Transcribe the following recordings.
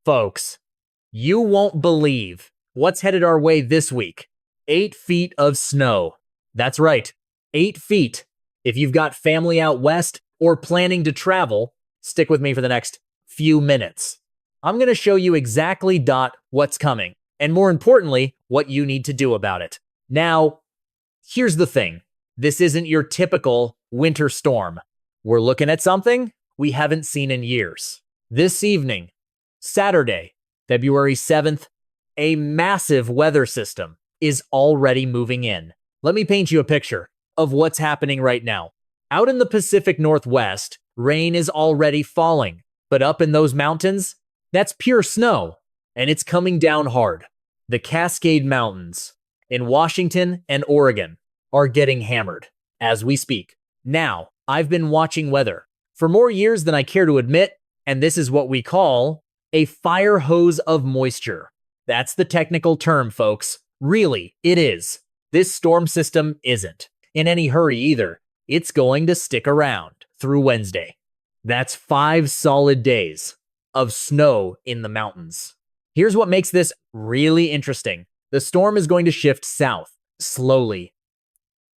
Folks, you won't believe what's headed our way this week. 8 feet of snow. That's right, 8 feet. If you've got family out west or planning to travel, stick with me for the next few minutes. I'm going to show you exactly what's coming, and more importantly, what you need to do about it. Now, here's the thing. This isn't your typical winter storm. We're looking at something we haven't seen in years. This evening, Saturday, February 7th, a massive weather system is already moving in. Let me paint you a picture of what's happening right now. Out in the Pacific Northwest, rain is already falling, but up in those mountains, that's pure snow, and it's coming down hard. The Cascade Mountains in Washington and Oregon are getting hammered as we speak. Now, I've been watching weather for more years than I care to admit, and this is what we call a fire hose of moisture. That's the technical term, folks. Really, it is. This storm system isn't in any hurry either. It's going to stick around through Wednesday. That's 5 solid days of snow in the mountains. Here's what makes this really interesting. The storm is going to shift south slowly,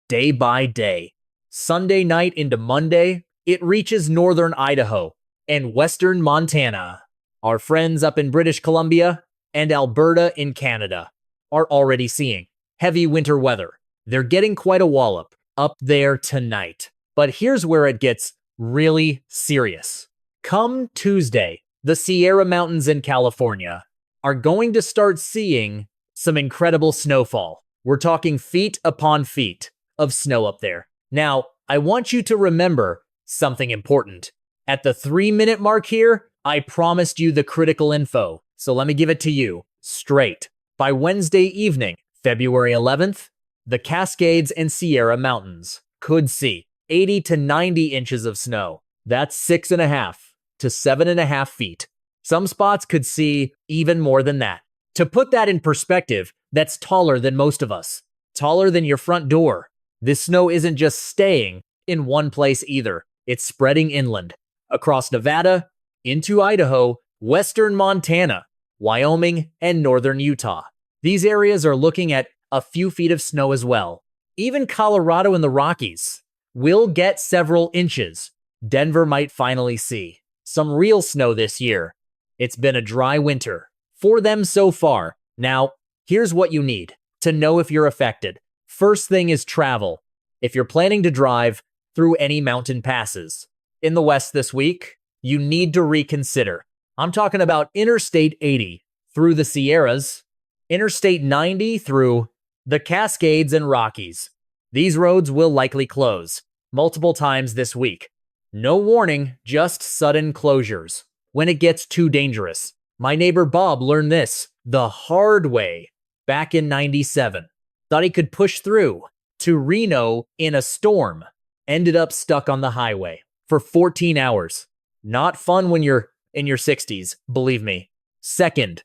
day by day. Sunday night into Monday, it reaches northern Idaho and western Montana. Our friends up in British Columbia and Alberta in Canada are already seeing heavy winter weather. They're getting quite a wallop up there tonight. But here's where it gets really serious. Come Tuesday, the Sierra Mountains in California are going to start seeing some incredible snowfall. We're talking feet upon feet of snow up there. Now, I want you to remember something important. At the 3-minute mark here, I promised you the critical info, so let me give it to you straight. By Wednesday evening, February 11th, the Cascades and Sierra Mountains could see 80 to 90 inches of snow. That's 6.5 to 7.5 feet. Some spots could see even more than that. To put that in perspective, that's taller than most of us. Taller than your front door. This snow isn't just staying in one place either. It's spreading inland, across Nevada, into Idaho, western Montana, Wyoming, and northern Utah. These areas are looking at a few feet of snow as well. Even Colorado and the Rockies will get several inches. Denver might finally see some real snow this year. It's been a dry winter for them so far. Now, here's what you need to know if you're affected. First thing is travel. If you're planning to drive through any mountain passes in the West this week, you need to reconsider. I'm talking about Interstate 80 through the Sierras, Interstate 90 through the Cascades and Rockies. These roads will likely close multiple times this week. No warning, just sudden closures when it gets too dangerous. My neighbor Bob learned this the hard way back in '97. Thought he could push through to Reno in a storm. Ended up stuck on the highway for 14 hours. Not fun when you're in your 60s, believe me. Second,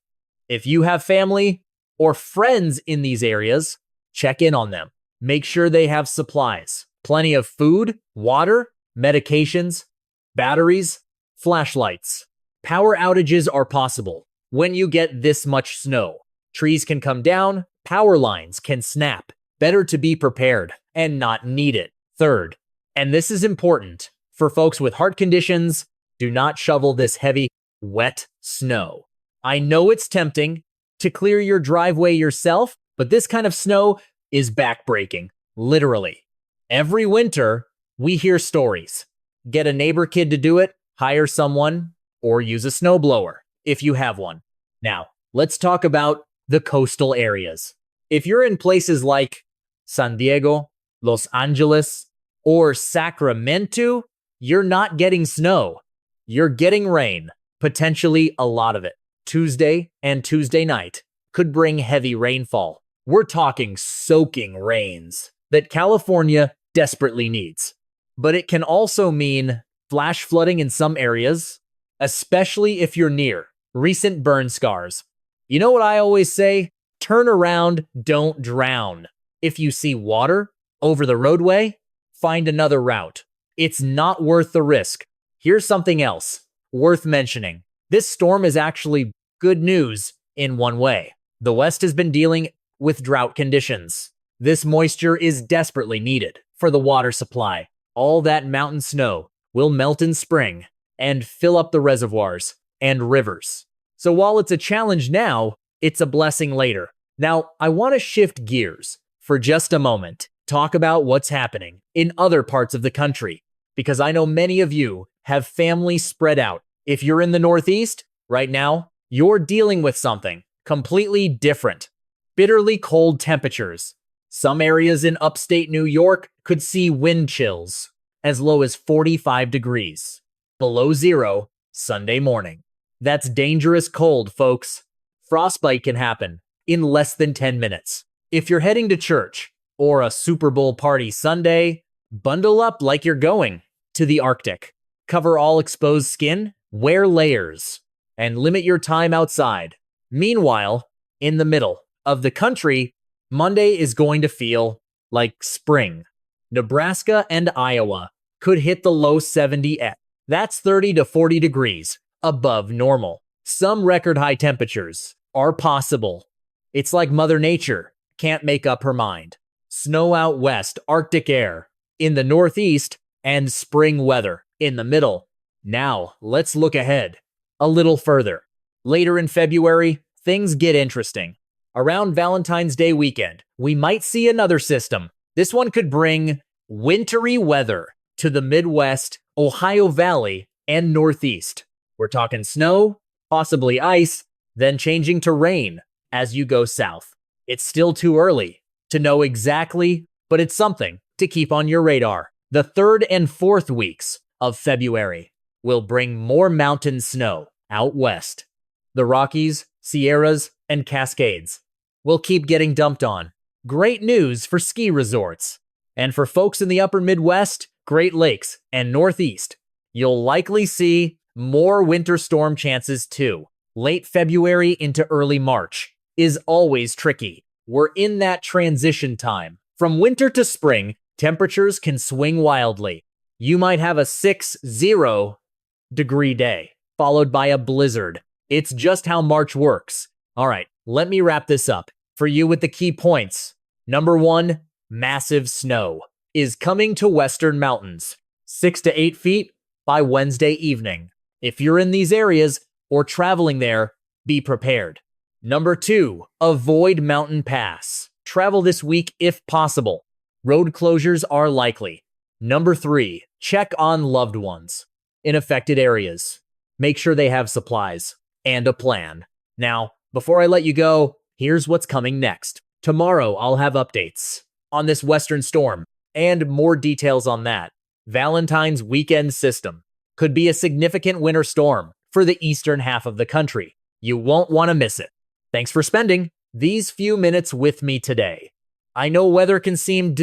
if you have family or friends in these areas, check in on them. Make sure they have supplies. Plenty of food, water, medications, batteries, flashlights. Power outages are possible when you get this much snow. Trees can come down, power lines can snap. Better to be prepared and not need it. Third, and this is important for folks with heart conditions, do not shovel this heavy, wet snow. I know it's tempting to clear your driveway yourself, but this kind of snow is backbreaking, literally. Every winter, we hear stories. Get a neighbor kid to do it, hire someone, or use a snowblower if you have one. Now, let's talk about the coastal areas. If you're in places like San Diego, Los Angeles, or Sacramento, you're not getting snow. You're getting rain, potentially a lot of it. Tuesday and Tuesday night could bring heavy rainfall. We're talking soaking rains that California desperately needs. But it can also mean flash flooding in some areas, especially if you're near recent burn scars. You know what I always say? Turn around, don't drown. If you see water over the roadway, find another route. It's not worth the risk. Here's something else worth mentioning. This storm is actually good news in one way. The West has been dealing with drought conditions. This moisture is desperately needed for the water supply. All that mountain snow will melt in spring and fill up the reservoirs and rivers. So while it's a challenge now, it's a blessing later. Now, I want to shift gears for just a moment, talk about what's happening in other parts of the country, because I know many of you have family spread out. If you're in the Northeast right now, you're dealing with something completely different. Bitterly cold temperatures. Some areas in upstate New York could see wind chills as low as 45 degrees, below zero Sunday morning. That's dangerous cold, folks. Frostbite can happen in less than 10 minutes. If you're heading to church or a Super Bowl party Sunday, bundle up like you're going to the Arctic. Cover all exposed skin, wear layers, and limit your time outside. Meanwhile, in the middle of the country, Monday is going to feel like spring. Nebraska and Iowa could hit the low 70s. That's 30 to 40 degrees above normal. Some record high temperatures are possible. It's like Mother Nature can't make up her mind. Snow out west, Arctic air in the Northeast, and spring weather in the middle. Now, let's look ahead a little further. Later in February, things get interesting. Around Valentine's Day weekend, we might see another system. This one could bring wintry weather to the Midwest, Ohio Valley, and Northeast. We're talking snow, possibly ice, then changing to rain as you go south. It's still too early to know exactly, but it's something to keep on your radar. The 3rd and 4th weeks of February will bring more mountain snow out west. The Rockies, Sierras, and Cascades will keep getting dumped on. Great news for ski resorts. And for folks in the upper Midwest, Great Lakes, and Northeast, you'll likely see more winter storm chances too. Late February into early March is always tricky. We're in that transition time. From winter to spring, temperatures can swing wildly. You might have a 60-degree day, followed by a blizzard. It's just how March works. All right, let me wrap this up for you with the key points. Number 1, massive snow is coming to western mountains. 6 to 8 feet by Wednesday evening. If you're in these areas or traveling there, be prepared. Number 2, avoid mountain pass. Travel this week if possible. Road closures are likely. Number 3, check on loved ones in affected areas. Make sure they have supplies and a plan. Now, before I let you go, here's what's coming next. Tomorrow, I'll have updates on this western storm and more details on that. Valentine's weekend system could be a significant winter storm for the eastern half of the country. You won't want to miss it. Thanks for spending these few minutes with me today. I know weather can seem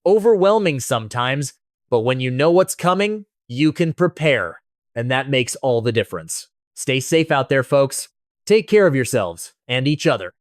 overwhelming sometimes, but when you know what's coming, you can prepare, and that makes all the difference. Stay safe out there, folks. Take care of yourselves and each other.